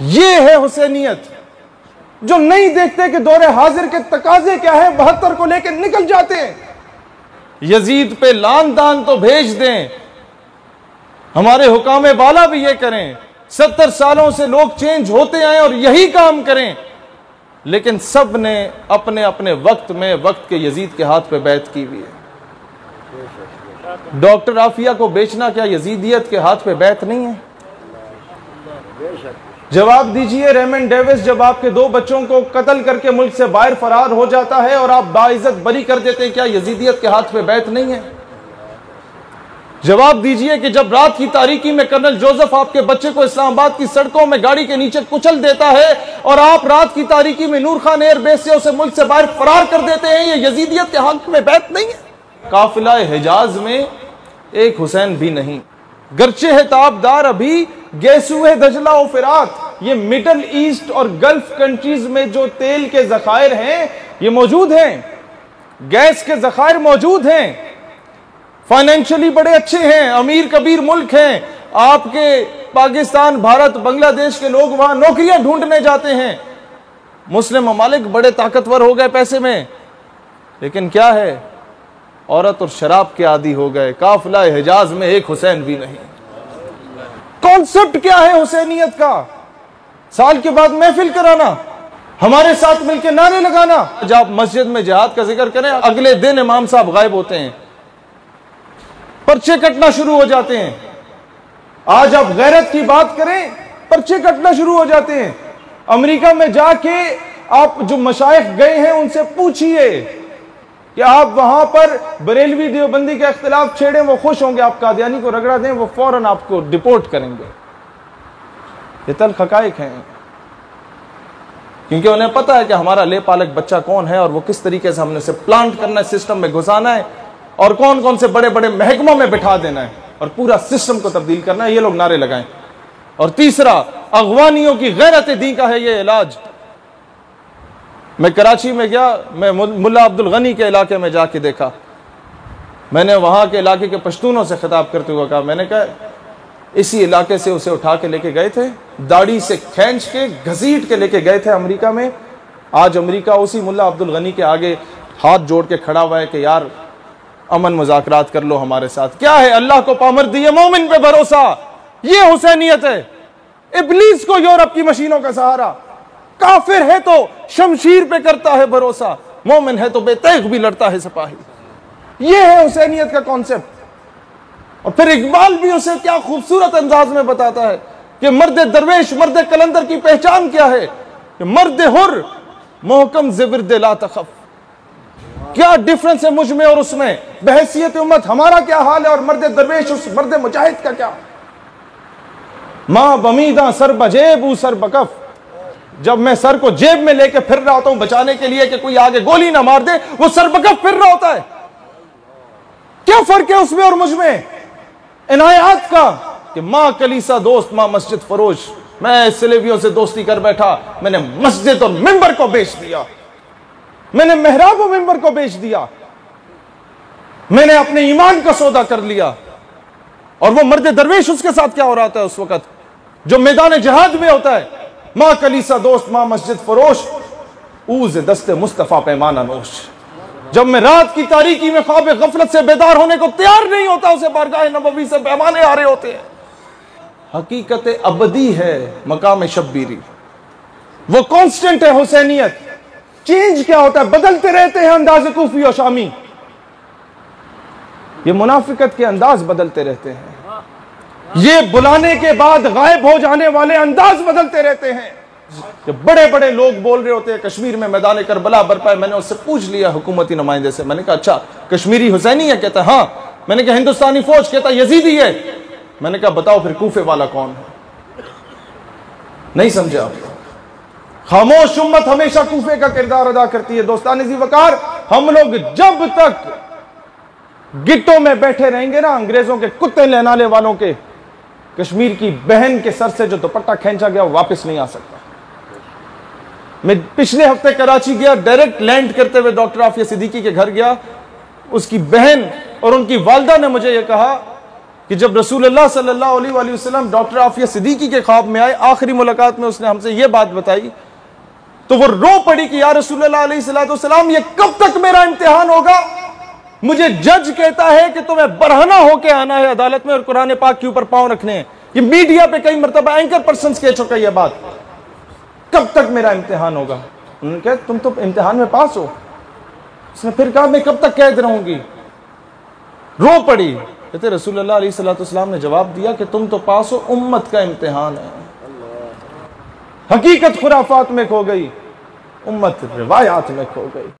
ये है हुसैनियत, जो नहीं देखते कि दौरे हाजिर के तकाजे क्या है, 72 को लेकर निकल जाते हैं। यजीद पे लान तान तो भेज दें, हमारे हुकामे बाला भी ये करें, 70 सालों से लोग चेंज होते आए और यही काम करें, लेकिन सब ने अपने अपने वक्त में वक्त के यजीद के हाथ पे बैत की हुई है। डॉक्टर आफिया को बेचना क्या यजीदियत के हाथ पे बैत नहीं है? जवाब दीजिए, रेमन डेविस जब आपके 2 बच्चों को कत्ल करके मुल्क से बाहर फरार हो जाता है और आप बाइज्जत बरी कर देते हैं, क्या यजीदियत के हाथ पे बैत नहीं है? जवाब दीजिए कि जब रात की तारीकी में कर्नल जोसेफ आपके बच्चे को इस्लामाबाद की सड़कों में गाड़ी के नीचे कुचल देता है और आप रात की तारीकी में नूर खान एयरबेस से उसे मुल्क से बाहर फरार कर देते हैं, ये यजीदियत के हक में बैत नहीं है? काफिला हिजाज में एक हुसैन भी नहीं, गर्चे है ताबदार अभी गैसुए दजला और फिरात। ये मिडल ईस्ट और गल्फ कंट्रीज में जो तेल के जखायर हैं ये मौजूद हैं, गैस के जखायर मौजूद हैं, फाइनेंशियली बड़े अच्छे हैं, अमीर कबीर मुल्क हैं। आपके पाकिस्तान, भारत, बांग्लादेश के लोग वहां नौकरियां ढूंढने जाते हैं। मुस्लिम ममालिक बड़े ताकतवर हो गए पैसे में, लेकिन क्या है, औरत और शराब के आदी हो गए। काफिला हिजाज में एक हुसैन भी नहीं। कॉन्सेप्ट क्या है हुसैनियत का? साल के बाद महफिल कराना, हमारे साथ मिलकर नारे लगाना। जब आप मस्जिद में जिहाद का जिक्र करें, अगले दिन इमाम साहब गायब होते हैं, पर्चे कटना शुरू हो जाते हैं। आज आप गैरत की बात करें, पर्चे कटना शुरू हो जाते हैं। अमेरिका में जाके आप जो मशाइख गए हैं उनसे पूछिए कि आप वहां पर बरेलवी देवबंदी का इख्तिलाफ छेड़े, वो खुश होंगे। आप कादियानी को रगड़ा दें, वो फौरन आपको डिपोर्ट करेंगे। ये तल्ख हकाइक हैं, क्योंकि उन्हें पता है कि हमारा ले पालक बच्चा कौन है और वो किस तरीके से हमने उसे प्लांट करना है, सिस्टम में घुसाना है और कौन कौन से बड़े बड़े महकमों में बिठा देना है और पूरा सिस्टम को तब्दील करना है। ये लोग नारे लगाएं। और तीसरा, अगवानियों की गैरत दी का है ये इलाज। मैं कराची में गया, मैं मुल्ला अब्दुल गनी के इलाके में जाके देखा। मैंने वहां के इलाके के पश्तूनों से खिताब करते हुए कहा, मैंने कहा इसी इलाके से उसे उठा के लेके गए थे, दाढ़ी से खींच के घसीट के लेके गए थे अमेरिका में। आज अमेरिका उसी मुल्ला अब्दुल गनी के आगे हाथ जोड़ के खड़ा हुआ है कि यार अमन मुज़ाकरात कर लो हमारे साथ। क्या है? अल्लाह को पामर दिए, मोमिन पे भरोसा। ये हुसैनियत है। इब्लीस को यूरोप की मशीनों का सहारा, काफिर है तो शमशीर पे करता है भरोसा, मोमिन है तो बेतेग भी लड़ता है सिपाही। ये है हुसैनियत का कॉन्सेप्ट। और फिर इकबाल भी उसे क्या खूबसूरत अंदाज में बताता है कि मर्द दरवेश, मर्द कलंदर की पहचान क्या है? कि मर्द हुर मोहकम ज़िविर्द ला तखफ। क्या डिफरेंस है मुझ में और उसमें? बहैसियत उम्मत हमारा क्या हाल है और मर्द दरवेश उस मर्द मुजाहिद का क्या? मां बमीदा सर बजेब ऊ सर बकफ। जब मैं सर को जेब में लेके फिर रहा होता हूं बचाने के लिए कि कोई आगे गोली ना मार दे, वो सर बकफ फिर रहा होता है। क्या फर्क है उसमें और मुझ में? इनायात का कि मां कलीसा दोस्त, मां मस्जिद फरोश। मैं सिलेबियों से दोस्ती कर बैठा, मैंने मस्जिद और मिंबर को बेच दिया, मैंने मेहराब और मिंबर को बेच दिया, मैंने अपने ईमान का सौदा कर लिया। और वो मर्द दरवेश उसके साथ क्या हो रहा था उस वक्त जो मैदान जिहाद में होता है? मां कलीसा दोस्त, मां मस्जिद फरोश, ऊज दस्ते मुस्तफा पैमाना नोश। जब मैं रात की तारीकी में ख्वाब गफलत से बेदार होने को तैयार नहीं होता, उसे बारगाह नबवी से पैमाने आ रहे होते हैं। हकीकत अबदी है मकाम शब्बीरी, वो कांस्टेंट है हुसैनियत। चेंज क्या होता है? बदलते रहते हैं अंदाज कूफी और शामी। ये मुनाफिकत के अंदाज बदलते रहते हैं, ये बुलाने के बाद गायब हो जाने वाले अंदाज बदलते रहते हैं। जो बड़े बड़े लोग बोल रहे होते हैं कश्मीर में मैदान करबला बरपा है। मैंने उससे पूछ लिया हुकूमती नुमाइंदे से, मैंने कहा अच्छा कश्मीरी हुसैनी है? कहता हाँ। मैंने कहा हिंदुस्तानी फौज? कहता यजीदी है। मैंने कहा बताओ फिर कूफे वाला कौन है? नहीं समझे आप? खामोश उम्मत हमेशा कूफे का किरदार अदा करती है। दोस्तान जी वकार, हम लोग जब तक गिट्टों में बैठे रहेंगे ना अंग्रेजों के कुत्ते लहनाने वालों के, कश्मीर की बहन के सर से जो दुपट्टा खींचा गया वो वापस नहीं आ सकता। मैं पिछले हफ्ते कराची गया, डायरेक्ट लैंड करते हुए डॉक्टर आफिया सिद्दीकी के घर गया। उसकी बहन और उनकी वालदा ने मुझे यह कहा कि जब रसूलुल्लाह सल्लल्लाहु अलैहि वसल्लम डॉक्टर आफिया सिद्दीकी के ख्वाब में आए, आखिरी मुलाकात में उसने हमसे यह बात बताई, तो वो रो पड़ी कि या रसूलुल्लाह अलैहिस्सलाम ये कब तक मेरा इम्तिहान होगा? मुझे जज कहता है कि तुम्हें बरहना होके आना है अदालत में और कुरान पाक के ऊपर पांव रखने हैं। ये मीडिया पे कई मरतबा एंकर पर्सन कह चुका है यह बात, कब तक मेरा इम्तिहान होगा? उन्होंने कहा तुम तो इम्तिहान में पास हो। उसने फिर कहा मैं कब तक कैद रहूंगी? रो पड़ी। कहते रसूलुल्लाह अलैहिस्सलाम ने जवाब दिया कि तुम तो पास हो, उम्मत का इम्तिहान है। हकीकत खुराफात में खो गई, उम्मत रिवायात में खो गई।